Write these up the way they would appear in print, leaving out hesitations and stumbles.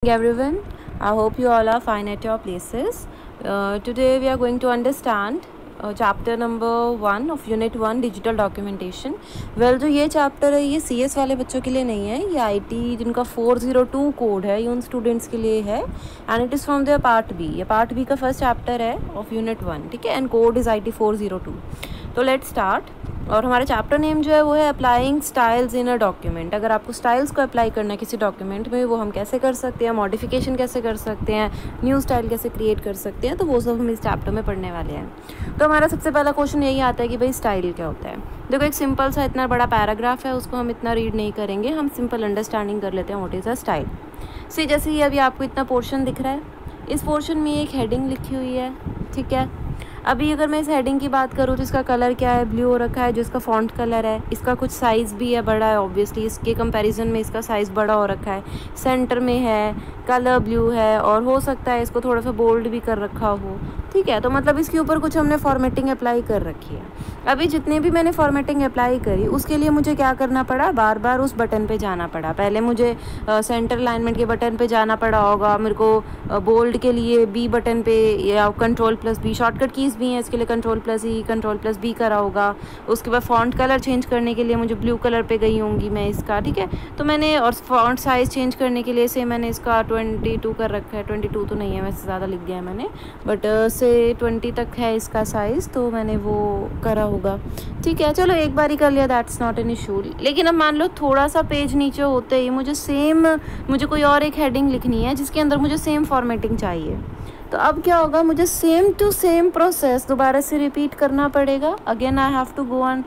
Everyone, I hope you all are fine at your places. Today we are going to understand chapter number 1 of unit 1 digital documentation. Well, जो ये chapter है ये CS वाले बच्चों के लिए नहीं है, ये IT जिनका 402 कोड है ये उन स्टूडेंट्स के लिए है and it is from their part B. ये part B का फर्स्ट चैप्टर है of unit 1, ठीक है, and code is IT 402. तो लेट्स स्टार्ट। और हमारा चैप्टर नेम जो है वो है applying styles in a document. अगर आपको स्टाइल्स को अप्लाई करना है किसी डॉक्यूमेंट में, वो हम कैसे कर सकते हैं, मॉडिफिकेशन कैसे कर सकते हैं, न्यू स्टाइल कैसे क्रिएट कर सकते हैं, तो वो सब हम इस चैप्टर में पढ़ने वाले हैं। तो हमारा सबसे पहला क्वेश्चन यही आता है कि भाई स्टाइल क्या होता है। देखो, एक सिंपल सा इतना बड़ा पैराग्राफ है, उसको हम इतना रीड नहीं करेंगे, हम सिंपल अंडरस्टैंडिंग कर लेते हैं व्हाट इज़ अ स्टाइल। सी जैसे ही अभी आपको इतना पोर्शन दिख रहा है, इस पोर्शन में एक हेडिंग लिखी हुई है, ठीक है। अभी अगर मैं इस हेडिंग की बात करूँ तो इसका कलर क्या है, ब्लू हो रखा है जो इसका फॉन्ट कलर है। इसका कुछ साइज़ भी है, बड़ा है, ऑब्वियसली इसके कंपैरिजन में इसका साइज़ बड़ा हो रखा है। सेंटर में है, कलर ब्लू है, और हो सकता है इसको थोड़ा सा बोल्ड भी कर रखा हो, ठीक है। तो मतलब इसके ऊपर कुछ हमने फॉर्मेटिंग अप्लाई कर रखी है। अभी जितने भी मैंने फॉर्मेटिंग अप्लाई करी उसके लिए मुझे क्या करना पड़ा, बार बार उस बटन पे जाना पड़ा। पहले मुझे सेंटर अलाइनमेंट के बटन पे जाना पड़ा होगा, मेरे को बोल्ड के लिए बी बटन पे या Ctrl+B, शॉर्टकट कीज़ भी हैं इसके लिए, Ctrl+E Ctrl+B करा होगा। उसके बाद फॉन्ट कलर चेंज करने के लिए मुझे ब्लू कलर पे गई होंगी मैं इसका, ठीक है। तो मैंने, और फॉन्ट साइज़ चेंज करने के लिए से मैंने इसका 22 कर रखा है। 22 तो नहीं है, वैसे ज़्यादा लिख दिया है मैंने, बट से 20 तक है इसका साइज़, तो मैंने वो करा होगा, ठीक है। चलो एक बार ही कर लिया, दैट्स नॉट एन इशू। लेकिन अब मान लो थोड़ा सा पेज नीचे होते ही मुझे कोई और एक हेडिंग लिखनी है जिसके अंदर मुझे सेम फॉर्मेटिंग चाहिए। तो अब क्या होगा, मुझे सेम टू सेम प्रोसेस दोबारा से रिपीट करना पड़ेगा। Again I have to go on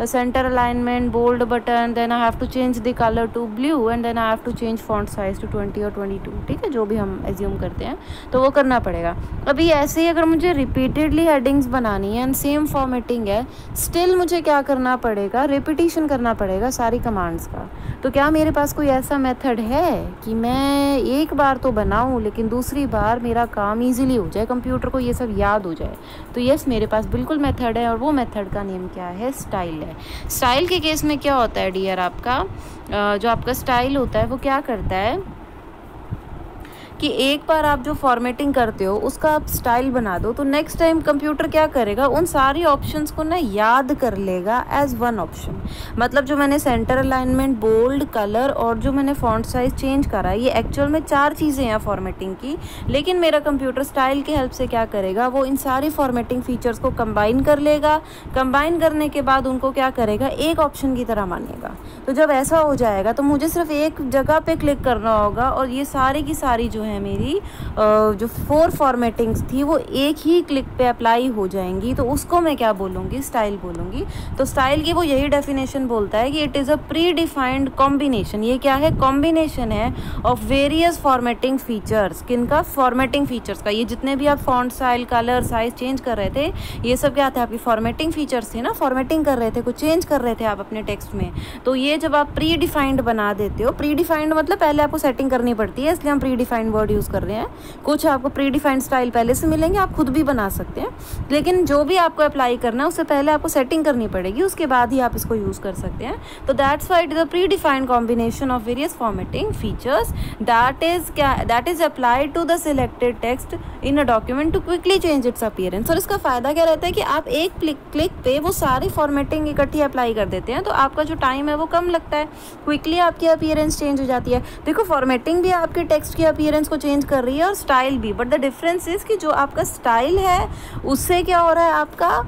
center alignment, bold button, then I have to change the color to blue and then I have to change font size to 20 और 22, ठीक है, जो भी हम एज्यूम करते हैं तो वो करना पड़ेगा। अभी ऐसे ही अगर मुझे रिपीटेडली हेडिंग्स बनानी है एंड सेम फॉर्मेटिंग है, स्टिल मुझे क्या करना पड़ेगा, रिपीटिशन करना पड़ेगा सारी कमांड्स का। तो क्या मेरे पास कोई ऐसा मेथड है कि मैं एक बार तो बनाऊँ लेकिन दूसरी बार मेरा काम ईजिली हो जाए, कंप्यूटर को ये सब याद हो जाए? तो यस, मेरे पास बिल्कुल मेथड है, और वो मेथड का नेम क्या है, स्टाइल। स्टाइल के केस में क्या होता है डियर, आपका जो आपका स्टाइल होता है वो क्या करता है कि एक बार आप जो फॉर्मेटिंग करते हो उसका आप स्टाइल बना दो, तो नेक्स्ट टाइम कंप्यूटर क्या करेगा, उन सारी ऑप्शंस को ना याद कर लेगा एज वन ऑप्शन। मतलब जो मैंने सेंटर अलाइनमेंट, बोल्ड, कलर और जो मैंने फॉन्ट साइज चेंज करा, ये एक्चुअल में 4 चीज़ें हैं फॉर्मेटिंग की, लेकिन मेरा कंप्यूटर स्टाइल की हेल्प से क्या करेगा, वो इन सारी फॉर्मेटिंग फीचर्स को कंबाइन कर लेगा। कंबाइन करने के बाद उनको क्या करेगा, एक ऑप्शन की तरह मानेगा। तो जब ऐसा हो जाएगा तो मुझे सिर्फ एक जगह पे क्लिक करना होगा और ये सारी की सारी जो है मेरी जो 4 फॉर्मेटिंग्स थी वो एक ही क्लिक पे अप्लाई हो जाएंगी। तो उसको मैं क्या बोलूँगी, स्टाइल बोलूँगी। तो स्टाइल की वो यही डेफिनेशन बोलता है कि it is a predefined combination. ये क्या है, कॉम्बिनेशन है ऑफ वेरियस फॉर्मेटिंग फीचर्स। किनका, फॉर्मेटिंग फीचर्स का। ये जितने भी आप font style, colour, size change कर रहे थे, ये सब क्या थे, आपकी फॉर्मेटिंग फीचर्स थे ना। फॉर्मेटिंग कर रहे थे, कुछ चेंज कर रहे थे आप अपने टेक्स्ट में। तो ये जब आप प्री डिफाइंड बना देते हो, प्री डिफाइंड मतलब पहले आपको सेटिंग करनी पड़ती है, इसलिए हम प्री डिफाइंड वर्ड यूज़ कर रहे हैं। कुछ आपको प्री डिफाइंड स्टाइल पहले से मिलेंगे, आप खुद भी बना सकते हैं, लेकिन जो भी आपको अप्लाई करना है उससे पहले आपको सेटिंग करनी पड़ेगी, उसके बाद ही आप इसको यूज़ कर सकते हैं। तो that's why it is a predefined combination of various formatting features that is applied to the selected text in a document to quickly change its appearance. और इसका फ़ायदा क्या रहता है कि आप एक क्लिक पे वो सारी फॉर्मेटिंग इकट्ठी अप्लाई कर देते हैं, तो आपका जो टाइम है वो कम लगता है, क्विकली आपकी अपीयरेंस चेंज हो जाती है। देखो, फॉर्मेटिंग भी आपके टेक्स्ट की अपीयरेंस को चेंज कर रही है और स्टाइल भी, बट द डिफरेंस इज़ कि जो आपका स्टाइल है उससे क्या हो रहा है, आपका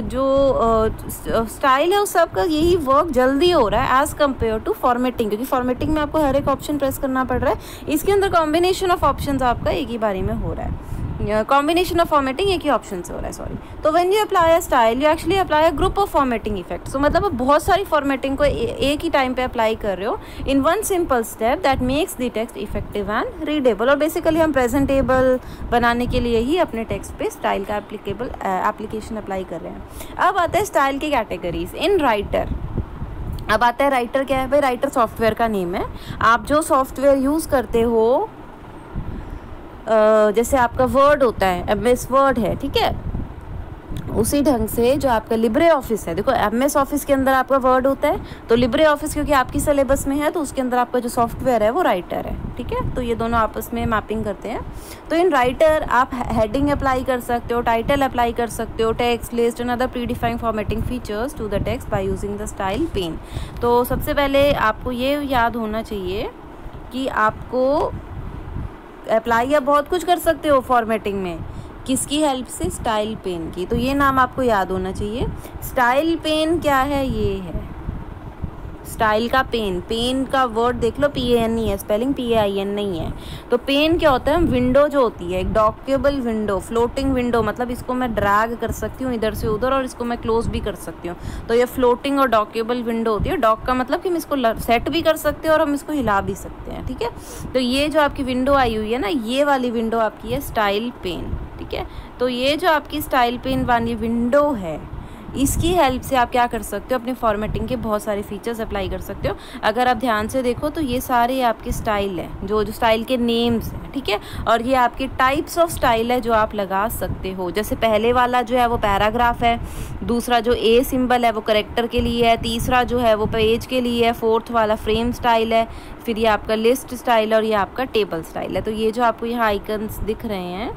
जो स्टाइल है उस सबका यही वर्क जल्दी हो रहा है एज़ कम्पेयर टू फॉर्मेटिंग, क्योंकि फॉर्मेटिंग में आपको हर एक ऑप्शन प्रेस करना पड़ रहा है। इसके अंदर कॉम्बिनेशन ऑफ ऑप्शंस आपका एक ही बारी में हो रहा है, कॉम्बिनेशन ऑफ फॉर्मेटिंग एक ही ऑप्शन से हो रहा है, सॉरी। तो when you apply a style you actually apply a group of formatting effects. तो मतलब आप बहुत सारी फॉर्मेटिंग को एक ही टाइम पे अप्लाई कर रहे हो in one simple step that makes the text effective and readable. और बेसिकली हम प्रेजेंटेबल बनाने के लिए ही अपने टेक्स्ट पे स्टाइल का एप्लीकेशन अप्लाई कर रहे हैं। अब आते हैं स्टाइल की कैटेगरीज इन राइटर। अब आता है राइटर क्या है भाई, राइटर सॉफ्टवेयर का नेम है। आप जो सॉफ्टवेयर यूज़ करते हो, जैसे आपका वर्ड होता है, MS वर्ड है, ठीक है, उसी ढंग से जो आपका लिब्रे ऑफिस है, देखो MS ऑफिस के अंदर आपका वर्ड होता है, तो लिब्रे ऑफिस क्योंकि आपकी सिलेबस में है तो उसके अंदर आपका जो सॉफ्टवेयर है वो राइटर है, ठीक है। तो ये दोनों आपस में मैपिंग करते हैं। तो इन राइटर आप हेडिंग अप्लाई कर सकते हो, टाइटल अप्लाई कर सकते हो, text, list and other predefined formatting features to the text by using the style pane. तो सबसे पहले आपको ये याद होना चाहिए कि आपको अप्लाई या बहुत कुछ कर सकते हो फॉर्मेटिंग में, किसकी हेल्प से? स्टाइल पेन की। तो ये नाम आपको याद होना चाहिए। स्टाइल पेन क्या है? ये है स्टाइल का पेन। पेन का वर्ड देख लो, PAN है, स्पेलिंग PAIN नहीं है। तो पेन क्या होता है? विंडो जो होती है, एक डॉकेबल विंडो, फ्लोटिंग विंडो, मतलब इसको मैं ड्रैग कर सकती हूँ इधर से उधर और इसको मैं क्लोज भी कर सकती हूँ। तो ये फ्लोटिंग और डॉकेबल विंडो होती है। डॉक का मतलब कि हम इसको सेट भी कर सकते हैं और हम इसको हिला भी सकते हैं, ठीक है। तो ये जो आपकी विंडो आई हुई है ना, ये वाली विंडो आपकी है स्टाइल पेन, ठीक है। तो ये जो आपकी स्टाइल पेन वाली विंडो है, इसकी हेल्प से आप क्या कर सकते हो? अपनी फॉर्मेटिंग के बहुत सारे फीचर्स अप्लाई कर सकते हो। अगर आप ध्यान से देखो तो ये सारे आपके स्टाइल है, जो स्टाइल के नेम्स हैं, ठीक है। और ये आपके टाइप्स ऑफ स्टाइल है जो आप लगा सकते हो। जैसे पहले वाला जो है वो पैराग्राफ है, दूसरा जो A सिंबल है वो करेक्टर के लिए है, तीसरा जो है वो पेज के लिए है, फोर्थ वाला फ्रेम स्टाइल है, फिर ये आपका लिस्ट स्टाइल और ये आपका टेबल स्टाइल है। तो ये जो आपको यहाँ आइकन्स दिख रहे हैं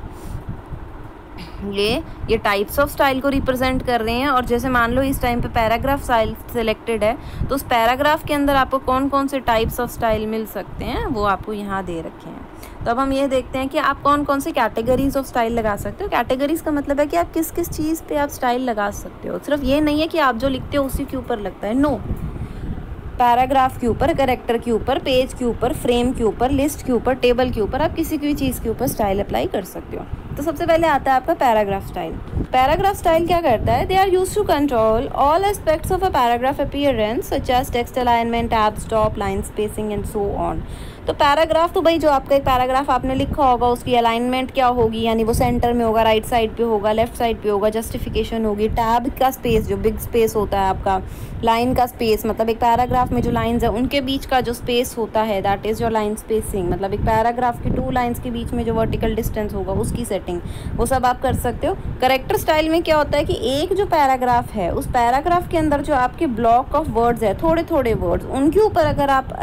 ये टाइप्स ऑफ स्टाइल को रिप्रेजेंट कर रहे हैं। और जैसे मान लो इस टाइम पे पैराग्राफ स्टाइल सिलेक्टेड है, तो उस पैराग्राफ के अंदर आपको कौन कौन से टाइप्स ऑफ स्टाइल मिल सकते हैं वो आपको यहाँ दे रखे हैं। तो अब हम ये देखते हैं कि आप कौन कौन से कैटेगरीज ऑफ स्टाइल लगा सकते हो। कैटेगरीज का मतलब है कि आप किस किस चीज़ पे आप स्टाइल लगा सकते हो। सिर्फ ये नहीं है कि आप जो लिखते हो उसी के ऊपर लगता है, नो। पैराग्राफ के ऊपर, कैरेक्टर के ऊपर, पेज के ऊपर, फ्रेम के ऊपर, लिस्ट के ऊपर, टेबल के ऊपर, आप किसी भी चीज़ के ऊपर स्टाइल अप्लाई कर सकते हो। तो सबसे पहले आता है आपका पैराग्राफ स्टाइल। पैराग्राफ स्टाइल क्या करता है? They are used to control all aspects of a paragraph appearance such as text alignment, tab, stop, line spacing and so on. तो पैराग्राफ तो भाई जो आपका एक पैराग्राफ आपने लिखा होगा उसकी अलाइनमेंट क्या होगी, यानी वो सेंटर में होगा, राइट साइड पे होगा, लेफ्ट साइड पे होगा, जस्टिफिकेशन होगी, टैब का स्पेस जो बिग स्पेस होता है आपका, लाइन का स्पेस मतलब एक पैराग्राफ में जो लाइंस है उनके बीच का जो स्पेस होता है that is your line spacing, मतलब एक पैराग्राफ की 2 लाइंस के बीच में जो वर्टिकल डिस्टेंस होगा उसकी सेटिंग, वो सब आप कर सकते हो। करेक्टर स्टाइल में क्या होता है कि एक जो पैराग्राफ है उस पैराग्राफ के अंदर जो आपके ब्लॉक ऑफ वर्ड्स है, थोड़े थोड़े वर्ड्स, उनके ऊपर अगर आप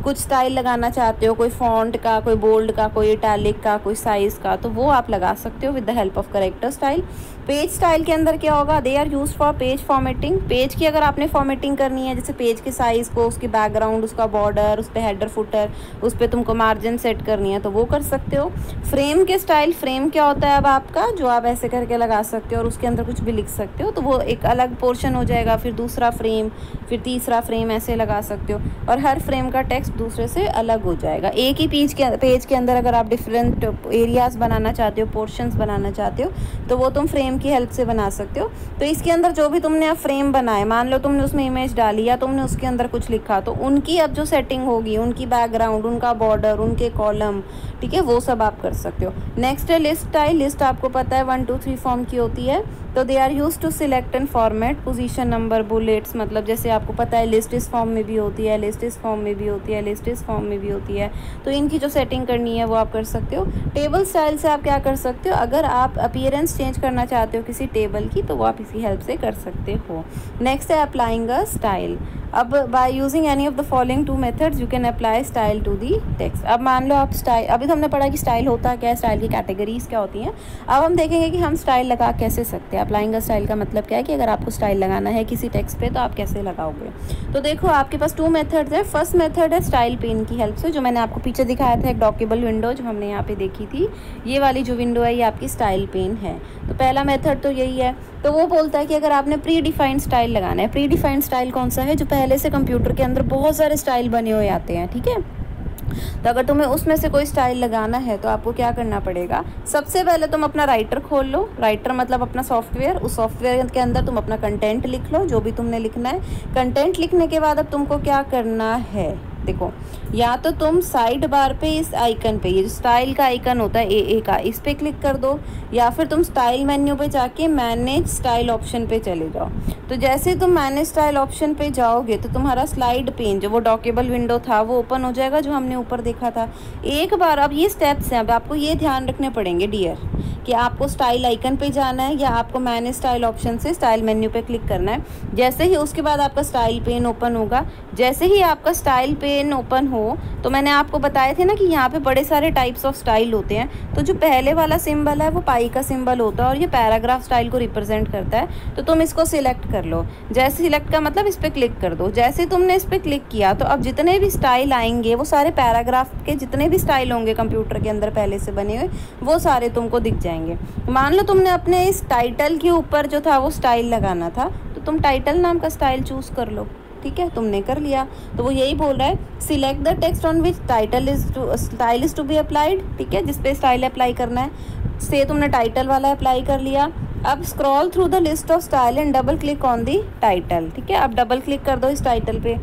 कुछ स्टाइल लगाना चाहते हो, कोई फॉन्ट का, कोई बोल्ड का, कोई इटैलिक का, कोई साइज़ का, तो वो आप लगा सकते हो with the help of character style. Page style के अंदर क्या होगा? They are use for page formatting. Page की अगर आपने फॉर्मेटिंग करनी है, जैसे पेज के साइज़ को, उसकी बैकग्राउंड, उसका बॉर्डर, उस पर हेडर फुटर, उस पर तुमको मार्जिन सेट करनी है तो वो कर सकते हो। फ्रेम के स्टाइल, फ्रेम क्या होता है अब आपका, जो आप ऐसे करके लगा सकते हो और उसके अंदर कुछ भी लिख सकते हो, तो वो एक अलग पोर्शन हो जाएगा, फिर दूसरा फ्रेम, फिर तीसरा फ्रेम, ऐसे लगा सकते हो। और हर फ्रेम का टेक्स्ट दूसरे से अलग हो जाएगा। एक ही पेज के अंदर अगर आप डिफरेंट एरियाज़ बनाना चाहते हो, पोर्शंस बनाना चाहते हो, तो वो तुम फ्रेम की हेल्प से बना सकते हो। तो इसके अंदर जो भी तुमने अब फ्रेम बनाए, मान लो तुमने उसमें इमेज डाली या तुमने उसके अंदर कुछ लिखा, तो उनकी अब जो सेटिंग होगी, उनकी बैकग्राउंड, उनका बॉर्डर, उनके कॉलम, ठीक है, वो सब आप कर सकते हो। नेक्स्ट है लिस्ट स्टाइल। लिस्ट आपको पता है 1 2 3 फॉर्म की होती है। तो they are use to select and format position number bullets, मतलब जैसे आपको पता है लिस्ट इस फॉर्म में भी होती है, लिस्ट इस फॉर्म में भी होती है, लिस्ट इस फॉर्म में भी होती है, तो इनकी जो सेटिंग करनी है वो आप कर सकते हो। टेबल स्टाइल से आप क्या कर सकते हो? अगर आप अपीयरेंस चेंज करना चाहते हो किसी टेबल की तो वो आप इसी हेल्प से कर सकते हो। नेक्स्ट है अप्लाइंग अ स्टाइल। अब by using any of the following 2 methods you can apply style to the text. अब मान लो आप स्टाइल, अभी तो हमने पढ़ा कि स्टाइल होता क्या है, स्टाइल की कैटेगरीज क्या होती हैं। अब हम देखेंगे कि हम स्टाइल लगा कैसे सकते हैं। अप्लाइंग अ स्टाइल का मतलब क्या है कि अगर आपको स्टाइल लगाना है किसी टेक्स्ट पे तो आप कैसे लगाओगे। तो देखो आपके पास 2 मेथड्स है। फर्स्ट मेथड है स्टाइल पेन की हेल्प से, जो मैंने आपको पीछे दिखाया था, एक डॉकेबल विंडो जो हमने यहाँ पे देखी थी, ये वाली जो विंडो है ये आपकी स्टाइल पेन है। तो पहला मेथड तो यही है। तो वो बोलता है कि अगर आपने प्री डिफाइंड स्टाइल लगाना है, प्री डिफाइंड स्टाइल कौन सा है? जो पहले से कंप्यूटर के अंदर बहुत सारे स्टाइल बने हुए आते हैं, ठीक है। तो अगर तुम्हें उसमें से कोई स्टाइल लगाना है तो आपको क्या करना पड़ेगा? सबसे पहले तुम अपना राइटर खोल लो। राइटर मतलब अपना सॉफ्टवेयर, उस सॉफ्टवेयर के अंदर तुम अपना कंटेंट लिख लो, जो भी तुमने लिखना है। कंटेंट लिखने के बाद अब तुमको क्या करना है? देखो, या तो तुम साइड बार पे इस आइकन पे, ये जो स्टाइल का आइकन होता है ए का, इस पे क्लिक कर दो, या फिर तुम स्टाइल मेन्यू पे जाके मैनेज स्टाइल ऑप्शन पे चले जाओ। तो जैसे तुम मैनेज स्टाइल ऑप्शन पे जाओगे तो तुम्हारा स्लाइड पेन जो वो डॉकेबल विंडो था वो ओपन हो जाएगा, जो हमने ऊपर देखा था। एक बार, अब ये स्टेप्स हैं, अब आपको ये ध्यान रखने पड़ेंगे डियर, कि आपको स्टाइल आइकन पे जाना है या आपको मैनेज स्टाइल ऑप्शन से स्टाइल मेन्यू पे क्लिक करना है। जैसे ही उसके बाद आपका स्टाइल पेन ओपन होगा, जैसे ही आपका स्टाइल पेन ओपन हो, तो मैंने आपको बताए थे ना कि यहाँ पे बड़े सारे टाइप्स ऑफ स्टाइल होते हैं। तो जो पहले वाला सिंबल है वो पाई का सिंबल होता है और ये पैराग्राफ स्टाइल को रिप्रेजेंट करता है। तो तुम इसको सिलेक्ट कर लो। जैसे सिलेक्ट का मतलब इस पर क्लिक कर दो। जैसे तुमने इस पर क्लिक किया तो अब जितने भी स्टाइल आएंगे वो सारे पैराग्राफ के जितने भी स्टाइल होंगे कंप्यूटर के अंदर पहले से बने हुए, वो सारे तुमको दिख जाएंगे। मान लो तुमने अपने इस टाइटल के ऊपर जो था वो स्टाइल लगाना था, तो तुम टाइटल नाम का स्टाइल चूज कर लो। ठीक है, तुमने कर लिया। तो वो यही बोल रहा है, select the text on which style is to be applied. ठीक है, जिसपे स्टाइल अप्लाई करना है, से तुमने टाइटल वाला अप्लाई कर लिया। अब scroll through the list of style and double click on the title. ठीक है, अब डबल क्लिक कर दो इस टाइटल पे।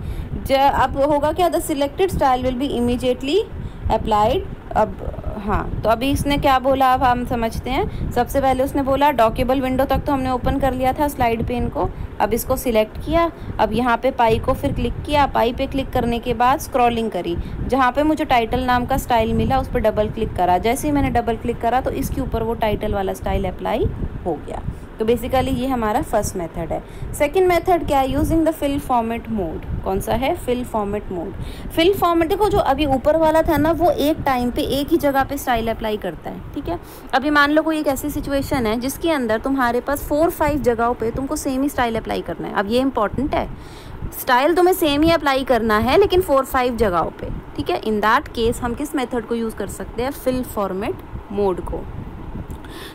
अब होगा क्या, the selected style will be immediately applied. अब हाँ, तो अभी इसने क्या बोला अब हम समझते हैं। सबसे पहले उसने बोला डॉकेबल विंडो तक तो हमने ओपन कर लिया था स्लाइड पेन को। अब इसको सिलेक्ट किया, अब यहाँ पे पाई को फिर क्लिक किया। पाई पे क्लिक करने के बाद स्क्रॉलिंग करी, जहाँ पे मुझे टाइटल नाम का स्टाइल मिला उस पर डबल क्लिक करा। जैसे ही मैंने डबल क्लिक करा तो इसके ऊपर वो टाइटल वाला स्टाइल अप्लाई हो गया। तो बेसिकली ये हमारा फर्स्ट मेथड है। सेकंड मेथड क्या है, using the fill format mode. कौन सा है, fill format mode. Fill format, देखो जो अभी ऊपर वाला था ना वो एक टाइम पे एक ही जगह पे स्टाइल अप्लाई करता है। ठीक है, अभी मान लो कोई एक ऐसी सिचुएशन है जिसके अंदर तुम्हारे पास 4-5 जगहों पे तुमको सेम ही स्टाइल अप्लाई करना है। अब ये इंपॉर्टेंट है, स्टाइल तुम्हें सेम ही अप्लाई करना है लेकिन 4-5 जगहों पे। ठीक है, इन दैट केस हम किस मेथड को यूज़ कर सकते हैं, फिल फॉर्मेट मोड को।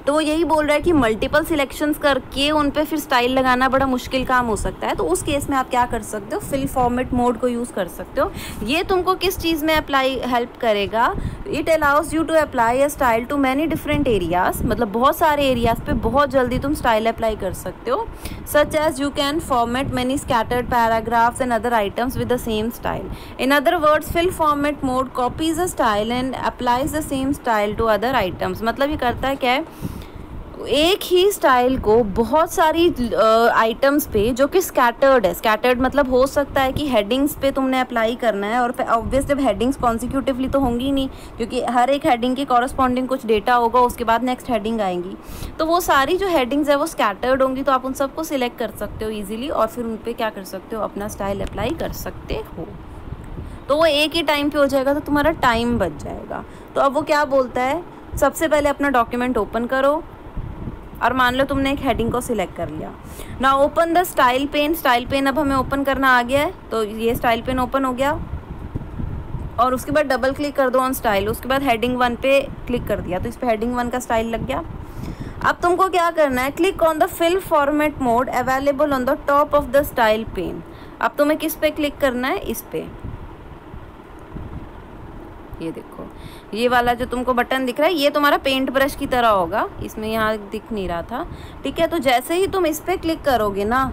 तो वो यही बोल रहा है कि मल्टीपल सिलेक्शंस करके उन पे फिर स्टाइल लगाना बड़ा मुश्किल काम हो सकता है। तो उस केस में आप क्या कर सकते हो, फिल फॉर्मेट मोड को यूज़ कर सकते हो। ये तुमको किस चीज़ में अप्लाई हेल्प करेगा, it allows you to apply a style to many different areas. मतलब बहुत सारे एरियाज पे बहुत जल्दी तुम स्टाइल अप्लाई कर सकते हो। Such as you can format many scattered paragraphs and other items with the same style. In other words, fill format mode copies a style and applies the same style to other items. मतलब ये करता है क्या है, एक ही style को बहुत सारी आइटम्स पे जो कि स्कैटर्ड है। स्कैटर्ड मतलब हो सकता है कि हेडिंग्स पे तुमने अप्लाई करना है, और ऑब्वियसली जब हेडिंग्स कॉन्सिक्यूटिवली तो होंगी नहीं, क्योंकि हर एक हेडिंग के कॉरस्पॉन्डिंग कुछ डेटा होगा, उसके बाद नेक्स्ट हेडिंग आएंगी। तो वो सारी जो हेडिंग्स है वो स्कैटर्ड होंगी, तो आप उन सबको सिलेक्ट कर सकते हो ईजिली और फिर उन पर क्या कर सकते हो, अपना स्टाइल अप्लाई कर सकते हो। तो वो एक ही टाइम पे हो जाएगा, तो तुम्हारा टाइम बच जाएगा। तो अब वो क्या बोलता है, सबसे पहले अपना डॉक्यूमेंट ओपन करो और मान लो तुमने एक हेडिंग को सिलेक्ट कर लिया। ना open the style pane. Style pane अब हमें ओपन करना आ गया है, तो ये स्टाइल पेन ओपन हो गया और उसके बाद डबल क्लिक कर दो ऑन स्टाइल। उसके बाद हेडिंग 1 पे क्लिक कर दिया तो इस पे हेडिंग 1 का स्टाइल लग गया। अब तुमको क्या करना है, click on the fill format mode available on the top of the style pane. अब तुम्हें किस पे क्लिक करना है, इस पे। ये देखो, ये वाला जो तुमको बटन दिख रहा है ये तुम्हारा पेंट ब्रश की तरह होगा, इसमें यहाँ दिख नहीं रहा था। ठीक है, तो जैसे ही तुम इस पर क्लिक करोगे ना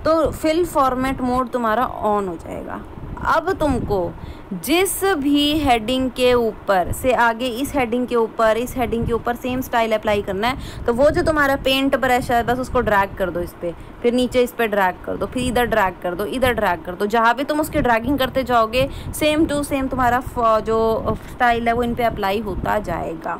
तो फिल फॉर्मेट मोड तुम्हारा ऑन हो जाएगा। अब तुमको जिस भी हेडिंग के ऊपर से आगे इस हेडिंग के ऊपर सेम स्टाइल अप्लाई करना है, तो वो जो तुम्हारा पेंट ब्रश है बस उसको ड्रैग कर दो इस पर, फिर नीचे इस पर ड्रैग कर दो, फिर इधर ड्रैग कर दो, इधर ड्रैग कर दो। जहाँ भी तुम उसकी ड्रैगिंग करते जाओगे सेम टू सेम तुम्हारा जो स्टाइल है वो इन पर अप्लाई होता जाएगा।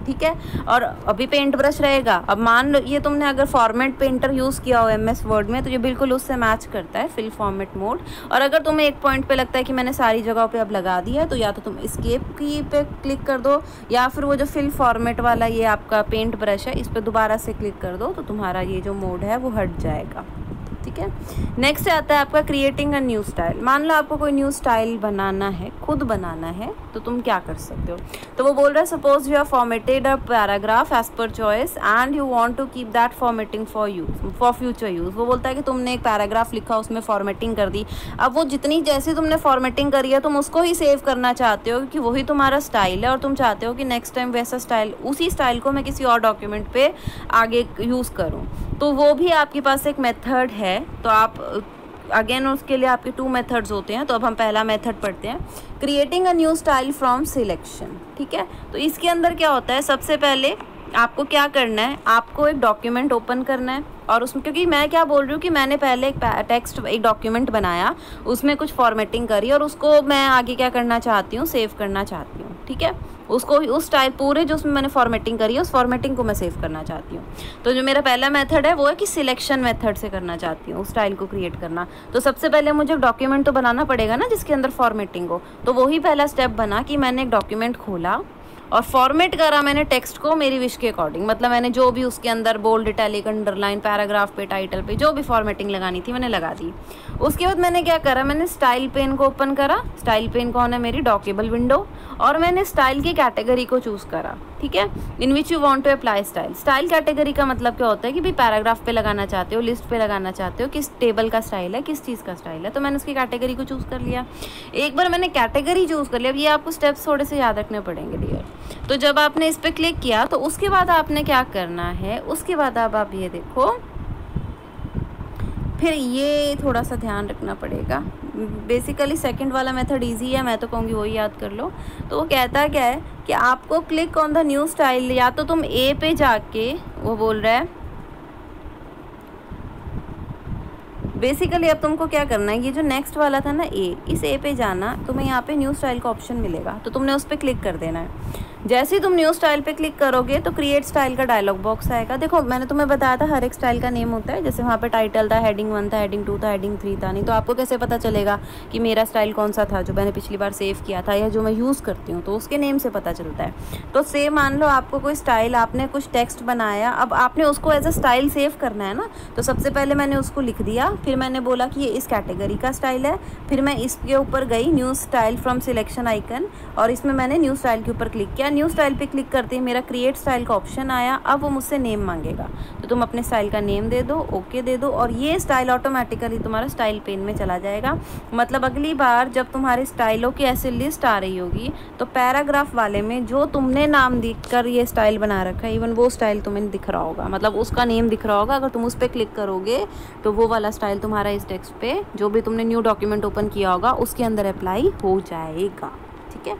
ठीक है, और अभी पेंट ब्रश रहेगा। अब मान लो ये तुमने अगर फॉर्मेट पेंटर यूज़ किया हो MS वर्ड में, तो ये बिल्कुल उससे मैच करता है फिल फॉर्मेट मोड। और अगर तुम्हें एक पॉइंट पे लगता है कि मैंने सारी जगहों पे अब लगा दिया है, तो या तो तुम एस्केप की पे क्लिक कर दो, या फिर वो जो फिल फॉर्मेट वाला ये आपका पेंट ब्रश है इस पर दोबारा से क्लिक कर दो, तो तुम्हारा ये जो मोड है वो हट जाएगा। ठीक है, नेक्स्ट आता है आपका क्रिएटिंग अ न्यू स्टाइल। मान लो आपको कोई न्यू स्टाइल बनाना है, खुद बनाना है, तो तुम क्या कर सकते हो। तो वो बोल रहा है, suppose you have formatted a paragraph as per choice and you want to keep that formatting for future use. वो बोलता है कि तुमने एक पैराग्राफ लिखा, उसमें फॉर्मेटिंग कर दी। अब वो जितनी जैसी तुमने फॉर्मेटिंग करी है तुम उसको ही सेव करना चाहते हो, क्योंकि वही तुम्हारा स्टाइल है और तुम चाहते हो कि नेक्स्ट टाइम वैसा स्टाइल, उसी स्टाइल को मैं किसी और डॉक्यूमेंट पे आगे यूज़ करूँ। तो वो भी आपके पास एक मेथड है। तो आप अगेन उसके लिए आपके 2 मेथड्स होते हैं। तो अब हम पहला मेथड पढ़ते हैं, creating a new style from selection. ठीक है, तो इसके अंदर क्या होता है, सबसे पहले आपको क्या करना है, आपको एक डॉक्यूमेंट ओपन करना है और उसमें, क्योंकि मैं क्या बोल रही हूँ कि मैंने पहले एक डॉक्यूमेंट बनाया, उसमें कुछ फॉर्मेटिंग करी और उसको मैं आगे क्या करना चाहती हूँ, सेव करना चाहती हूँ। ठीक है, उसको उस स्टाइल पूरे जो उसमें मैंने फॉर्मेटिंग करी है उस फॉर्मेटिंग को मैं सेव करना चाहती हूँ। तो जो मेरा पहला मेथड है वो है कि सिलेक्शन मेथड से करना चाहती हूँ उस स्टाइल को क्रिएट करना। तो सबसे पहले मुझे डॉक्यूमेंट तो बनाना पड़ेगा ना जिसके अंदर फॉर्मेटिंग हो। तो वही पहला स्टेप बना कि मैंने एक डॉक्यूमेंट खोला और फॉर्मेट करा मैंने टेक्स्ट को मेरी विश के अकॉर्डिंग। मतलब मैंने जो भी उसके अंदर बोल्ड, इटैलिक, अंडरलाइन, पैराग्राफ पे, टाइटल पे जो भी फॉर्मेटिंग लगानी थी मैंने लगा दी। उसके बाद मैंने क्या करा, मैंने स्टाइल पेन को ओपन करा। स्टाइल पेन कौन है, मेरी डॉक्यूबल विंडो। और मैंने स्टाइल की कैटेगरी को चूज़ करा। ठीक है, in which you want to apply style. Style category का मतलब क्या होता है कि भाई पैराग्राफ पे लगाना चाहते हो, लिस्ट पे लगाना चाहते हो, किस टेबल का स्टाइल है, किस चीज़ का स्टाइल है। तो मैंने उसकी कैटेगरी को चूज़ कर लिया। एक बार मैंने कैटेगरी चूज़ कर लिया, अब ये आपको स्टेप्स थोड़े से याद रखने पड़ेंगे डियर। तो जब आपने इस पर क्लिक किया तो उसके बाद आपने क्या करना है, उसके बाद अब आप ये देखो, फिर ये थोड़ा सा ध्यान रखना पड़ेगा। बेसिकली सेकंड वाला मेथड इजी है, मैं तो कहूँगी वही याद कर लो। तो वो कहता क्या है कि आपको click on the new style, या तो तुम ए पे जाके, वो बोल रहा है बेसिकली अब तुमको क्या करना है, ये जो नेक्स्ट वाला था ना ए, इस ए पे जाना, तुम्हें यहाँ पे न्यू स्टाइल का ऑप्शन मिलेगा तो तुमने उस पर क्लिक कर देना है। जैसे ही तुम न्यू स्टाइल पे क्लिक करोगे तो क्रिएट स्टाइल का डायलॉग बॉक्स आएगा। देखो मैंने तुम्हें बताया था हर एक स्टाइल का नेम होता है, जैसे वहाँ पे टाइटल था, हेडिंग 1 था, हेडिंग 2 था, हेडिंग 3 था। नहीं तो आपको कैसे पता चलेगा कि मेरा स्टाइल कौन सा था जो मैंने पिछली बार सेव किया था या जो मैं यूज़ करती हूँ, तो उसके नेम से पता चलता है। तो सेम मान लो आपको कोई स्टाइल, आपने कुछ टेक्स्ट बनाया, अब आपने उसको एज अ स्टाइल सेव करना है ना। तो सबसे पहले मैंने उसको लिख दिया, फिर मैंने बोला कि ये इस कैटेगरी का स्टाइल है, फिर मैं इसके ऊपर गई new style from selection icon और इसमें मैंने न्यू स्टाइल के ऊपर क्लिक किया। न्यू स्टाइल पे क्लिक करते ही मेरा क्रिएट स्टाइल का ऑप्शन आया। अब वो मुझसे नेम मांगेगा तो तुम अपने स्टाइल का नेम दे दो, ओके दे दो और ये स्टाइल ऑटोमेटिकली तुम्हारा स्टाइल पेन में चला जाएगा। मतलब अगली बार जब तुम्हारे स्टाइलों की ऐसे लिस्ट आ रही होगी तो पैराग्राफ वाले में जो तुमने नाम देखकर ये स्टाइल बना रखा है, इवन वो स्टाइल तुम्हें दिख रहा होगा, मतलब उसका नेम दिख रहा होगा। अगर तुम उस पर क्लिक करोगे तो वो वाला स्टाइल तुम्हारा इस टेक्स्ट पे जो भी तुमने न्यू डॉक्यूमेंट ओपन किया होगा उसके अंदर अप्लाई हो जाएगा। ठीक है,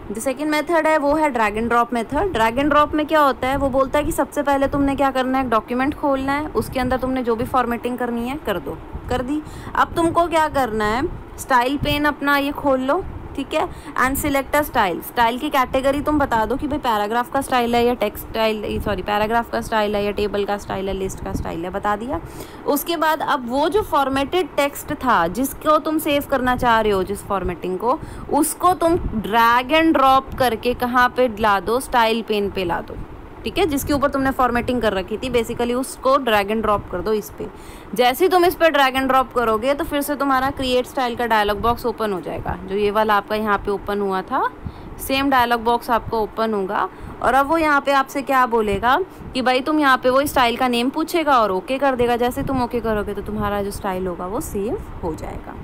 जो सेकंड मेथड है वो है drag and drop method. Drag and drop में क्या होता है, वो बोलता है कि सबसे पहले तुमने क्या करना है, एक डॉक्यूमेंट खोलना है, उसके अंदर तुमने जो भी फॉर्मेटिंग करनी है कर दो, कर दी। अब तुमको क्या करना है, स्टाइल पेन अपना ये खोल लो। ठीक है, and select a style. Style की कैटेगरी तुम बता दो कि भाई पैराग्राफ का स्टाइल है या टेक्स्ट स्टाइल, सॉरी पैराग्राफ का स्टाइल है या टेबल का स्टाइल है, लिस्ट का स्टाइल है, बता दिया। उसके बाद अब वो जो फॉर्मेटेड टेक्स्ट था जिसको तुम सेव करना चाह रहे हो, जिस फॉर्मेटिंग को, उसको तुम ड्रैग एंड ड्रॉप करके कहाँ पे ला दो, स्टाइल पेन पे ला दो। ठीक है, जिसके ऊपर तुमने फॉर्मेटिंग कर रखी थी बेसिकली उसको ड्रैग एंड ड्रॉप कर दो इस पे। जैसे ही तुम इस पे ड्रैग एंड ड्रॉप करोगे तो फिर से तुम्हारा क्रिएट स्टाइल का डायलॉग बॉक्स ओपन हो जाएगा। जो ये वाला आपका यहाँ पे ओपन हुआ था, सेम डायलॉग बॉक्स आपको ओपन होगा और अब वो यहाँ पे आपसे क्या बोलेगा कि भाई तुम यहाँ पे वो स्टाइल का नेम पूछेगा और ओके कर देगा। जैसे तुम ओके करोगे तो तुम्हारा जो स्टाइल होगा वो सेव हो जाएगा।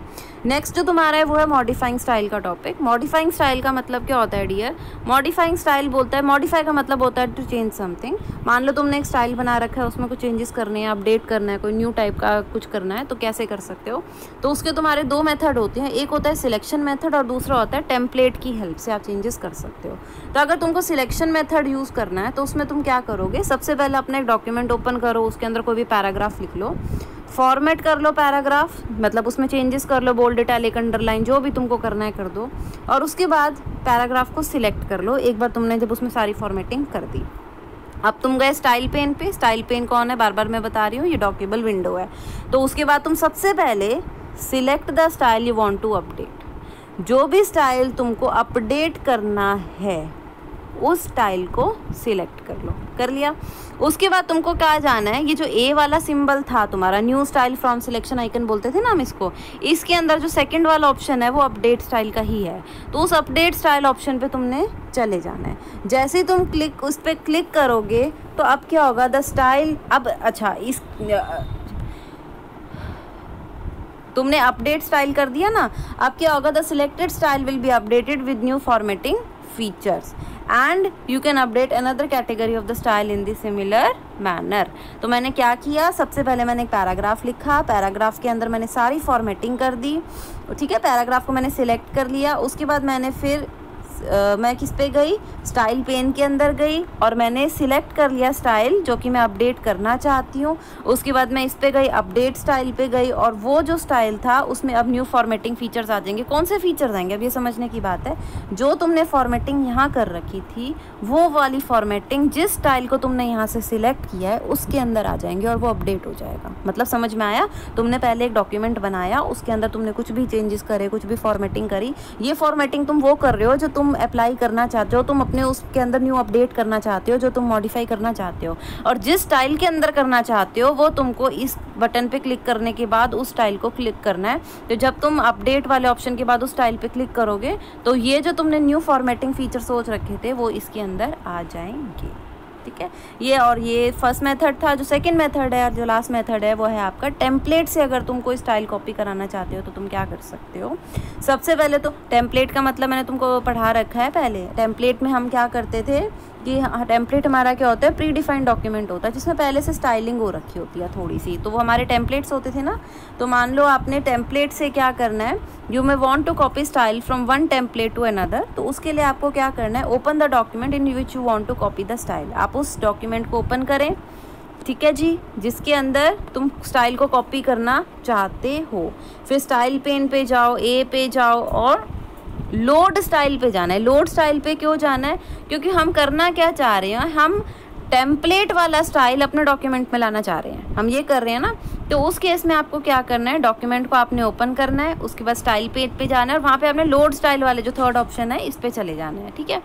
नेक्स्ट जो तुम्हारा है वो है मॉडिफाइंग स्टाइल का टॉपिक। मॉडिफाइंग स्टाइल का मतलब क्या होता है डियर, मॉडिफाइंग स्टाइल बोलता है, मॉडिफाई का मतलब होता है टू चेंज समथिंग। मान लो तुमने एक स्टाइल बना रखा है, उसमें कुछ चेंजेस करने हैं, अपडेट करना है, कोई न्यू टाइप का कुछ करना है, तो कैसे कर सकते हो। तो उसके तुम्हारे दो मेथड होते हैं, एक होता है सिलेक्शन मेथड और दूसरा होता है टेम्पलेट की हेल्प से आप चेंजेस कर सकते हो। तो अगर तुमको सिलेक्शन मेथड यूज़ करना है तो उसमें तुम क्या करोगे, सबसे पहले अपना एक डॉक्यूमेंट ओपन करो, उसके अंदर कोई भी पैराग्राफ लिख लो, फॉर्मेट कर लो पैराग्राफ, मतलब उसमें चेंजेस कर लो, बोल्ड, इटैलिक, अंडरलाइन, जो भी तुमको करना है कर दो। और उसके बाद पैराग्राफ को सिलेक्ट कर लो एक बार तुमने जब उसमें सारी फॉर्मेटिंग कर दी। अब तुम गए स्टाइल पेन पे। स्टाइल पेन कौन है, बार बार मैं बता रही हूँ, ये डॉक्यूबल विंडो है। तो उसके बाद तुम सबसे पहले select the style you want to update. जो भी स्टाइल तुमको अपडेट करना है उस स्टाइल को सिलेक्ट कर लो, कर लिया। उसके बाद तुमको क्या जाना है, ये जो ए वाला सिंबल था तुम्हारा, new style from selection icon बोलते थे ना हम इसको, इसके अंदर जो सेकंड वाला ऑप्शन है वो अपडेट स्टाइल का ही है। तो उस अपडेट स्टाइल ऑप्शन पे तुमने चले जाना है। जैसे ही तुम उस पर क्लिक करोगे तो अब क्या होगा, द स्टाइल, अब अच्छा इस तुमने अपडेट स्टाइल कर दिया ना, अब क्या होगा, the selected style will be updated with new formatting features and you can update another category of the style in the similar manner। तो मैंने क्या किया, सबसे पहले मैंने एक पैराग्राफ लिखा, पैराग्राफ के अंदर मैंने सारी फॉर्मेटिंग कर दी, ठीक है, पैराग्राफ को मैंने सिलेक्ट कर लिया। उसके बाद मैंने फिर मैं किस पे गई, स्टाइल पेन के अंदर गई और मैंने सिलेक्ट कर लिया स्टाइल जो कि मैं अपडेट करना चाहती हूँ। उसके बाद मैं इस पे गई, अपडेट स्टाइल पे गई और वो जो स्टाइल था उसमें अब न्यू फॉर्मेटिंग फीचर्स आ जाएंगे। कौन से फीचर्स आएंगे अब ये समझने की बात है। जो तुमने फॉर्मेटिंग यहाँ कर रखी थी वो वाली फॉर्मेटिंग जिस स्टाइल को तुमने यहाँ से सिलेक्ट किया है उसके अंदर आ जाएंगे और वो अपडेट हो जाएगा। मतलब समझ में आया। तुमने पहले एक डॉक्यूमेंट बनाया, उसके अंदर तुमने कुछ भी चेंजेस करे, कुछ भी फॉर्मेटिंग करी, ये फॉर्मेटिंग तुम वो कर रहे हो जो तुम अप्लाई करना चाहते हो, तुम अपने उसके अंदर न्यू अपडेट करना चाहते हो, जो तुम मॉडिफाई करना चाहते हो, और जिस स्टाइल के अंदर करना चाहते हो वो तुमको इस बटन पे क्लिक करने के बाद उस स्टाइल को क्लिक करना है। तो जब तुम अपडेट वाले ऑप्शन के बाद उस स्टाइल पे क्लिक करोगे तो ये जो तुमने न्यू फॉर्मेटिंग फीचर सोच रखे थे वो इसके अंदर आ जाएंगे, ठीक है। ये और ये फर्स्ट मेथड था। जो सेकंड मेथड है और जो लास्ट मेथड है वो है आपका टेम्पलेट से अगर तुम कोई स्टाइल कॉपी कराना चाहते हो तो तुम क्या कर सकते हो। सबसे पहले तो टेम्पलेट का मतलब मैंने तुमको पढ़ा रखा है पहले। टेम्पलेट में हम क्या करते थे कि टेम्पलेट हमारा क्या होता है, प्री डिफाइंड डॉक्यूमेंट होता है जिसमें पहले से स्टाइलिंग हो रखी होती है थोड़ी सी, तो वो हमारे टेम्पलेट्स होते थे ना। तो मान लो आपने टेम्पलेट से क्या करना है, you may want to copy style from one template to another, तो उसके लिए आपको क्या करना है, open the document in which you want to copy the style. आप उस डॉक्यूमेंट को ओपन करें, ठीक है जी, जिसके अंदर तुम स्टाइल को कॉपी करना चाहते हो। फिर स्टाइल पेन पे जाओ, ए पे जाओ और लोड स्टाइल पे जाना है। लोड स्टाइल पे क्यों जाना है, क्योंकि हम करना क्या चाह रहे हैं, हम टेम्पलेट वाला स्टाइल अपने डॉक्यूमेंट में लाना चाह रहे हैं, हम ये कर रहे हैं ना। तो उस केस में आपको क्या करना है, डॉक्यूमेंट को आपने ओपन करना है, उसके बाद स्टाइल पेज पे जाना है और वहाँ पे आपने लोड स्टाइल वाले जो थर्ड ऑप्शन है इस पे चले जाना है, ठीक है।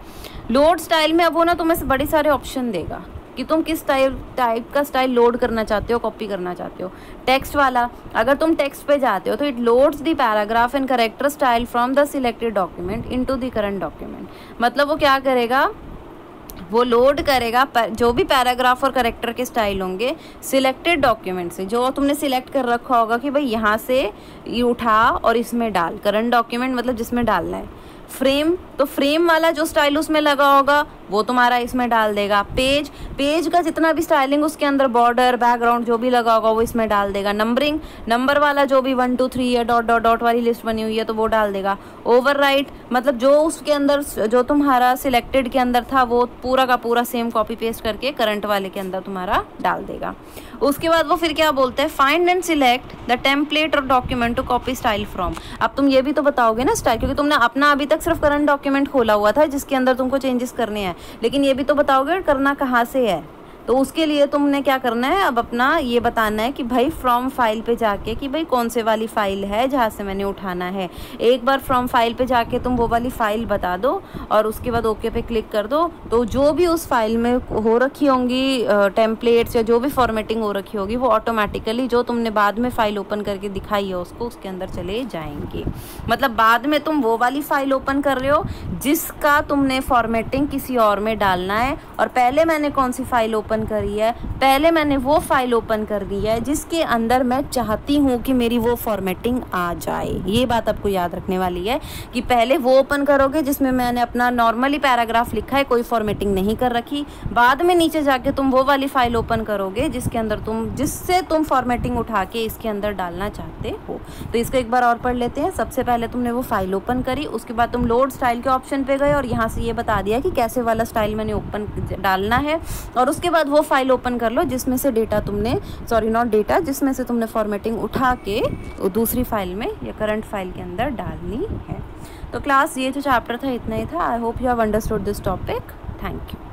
लोड स्टाइल में अब वो ना तुम्हें बड़े सारे ऑप्शन देगा कि तुम किस टाइप का स्टाइल लोड करना चाहते हो, कॉपी करना चाहते हो। टेक्स्ट वाला, अगर तुम टेक्स्ट पे जाते हो तो it loads the paragraph and character style from the selected document into the current document. मतलब वो क्या करेगा, वो लोड करेगा जो भी पैराग्राफ और कैरेक्टर के स्टाइल होंगे सिलेक्टेड डॉक्यूमेंट से, जो तुमने सिलेक्ट कर रखा होगा कि भाई यहाँ से ये उठा और इसमें डाल। करंट डॉक्यूमेंट मतलब जिसमें डालना है। फ्रेम, तो फ्रेम वाला जो स्टाइल उसमें लगा होगा वो तुम्हारा इसमें डाल देगा। पेज का जितना भी स्टाइलिंग उसके अंदर बॉर्डर, बैकग्राउंड जो भी लगा होगा वो इसमें डाल देगा। नंबरिंग, नंबर वाला जो भी 1 2 3 या डॉट डॉट डॉट वाली लिस्ट बनी हुई है तो वो डाल देगा। ओवरराइट मतलब जो उसके अंदर जो तुम्हारा सिलेक्टेड के अंदर था वो पूरा का पूरा सेम कॉपी पेस्ट करके करंट वाले के अंदर तुम्हारा डाल देगा। उसके बाद वो फिर क्या बोलते हैं, find and select the template और document to copy style from. अब तुम ये भी तो बताओगे ना स्टाइल, क्योंकि तुमने अपना अभी तक सिर्फ करंट डॉक्यूमेंट खोला हुआ था जिसके अंदर तुमको चेंजेस करने हैं, लेकिन ये भी तो बताओगे करना कहाँ से है। तो उसके लिए तुमने क्या करना है, अब अपना ये बताना है कि भाई फ्रॉम फाइल पे जाके कि भाई कौन से वाली फाइल है जहाँ से मैंने उठाना है। एक बार फ्रॉम फाइल पे जाके तुम वो वाली फाइल बता दो और उसके बाद ओके पे क्लिक कर दो, तो जो भी उस फाइल में हो रखी होंगी टेम्पलेट्स या जो भी फॉर्मेटिंग हो रखी होगी वो ऑटोमेटिकली जो तुमने बाद में फाइल ओपन करके दिखाई है उसको उसके अंदर चले जाएंगे। मतलब बाद में तुम वो वाली फाइल ओपन कर रहे हो जिसका तुमने फॉर्मेटिंग किसी और में डालना है, और पहले मैंने कौन सी फाइल ओपन करी है, पहले मैंने वो फाइल ओपन कर दी है जिसके अंदर मैं चाहती हूँ कि मेरी वो फॉर्मेटिंग आ जाए। ये बात आपको याद रखने वाली है कि पहले वो ओपन करोगे जिसमें मैंने अपना नॉर्मली पैराग्राफ लिखा है, कोई फॉर्मेटिंग नहीं कर रखी। बाद में नीचे जाके तुम वो वाली फाइल ओपन करोगे जिसके अंदर जिससे तुम फॉर्मेटिंग उठा के इसके अंदर डालना चाहते हो। तो इसको एक बार और पढ़ लेते हैं। सबसे पहले तुमने वो फाइल ओपन करी, उसके बाद तुम लोड स्टाइल के ऑप्शन पे गए और यहाँ से ये बता दिया कि कैसे वाला स्टाइल मैंने ओपन डालना है, और उसके बाद वो फाइल ओपन कर लो जिसमें से डेटा तुमने जिसमें से तुमने फॉर्मेटिंग उठा के दूसरी फाइल में या करंट फाइल के अंदर डालनी है। तो क्लास ये जो चैप्टर था इतना ही था। I hope you have understood this topic. Thank you.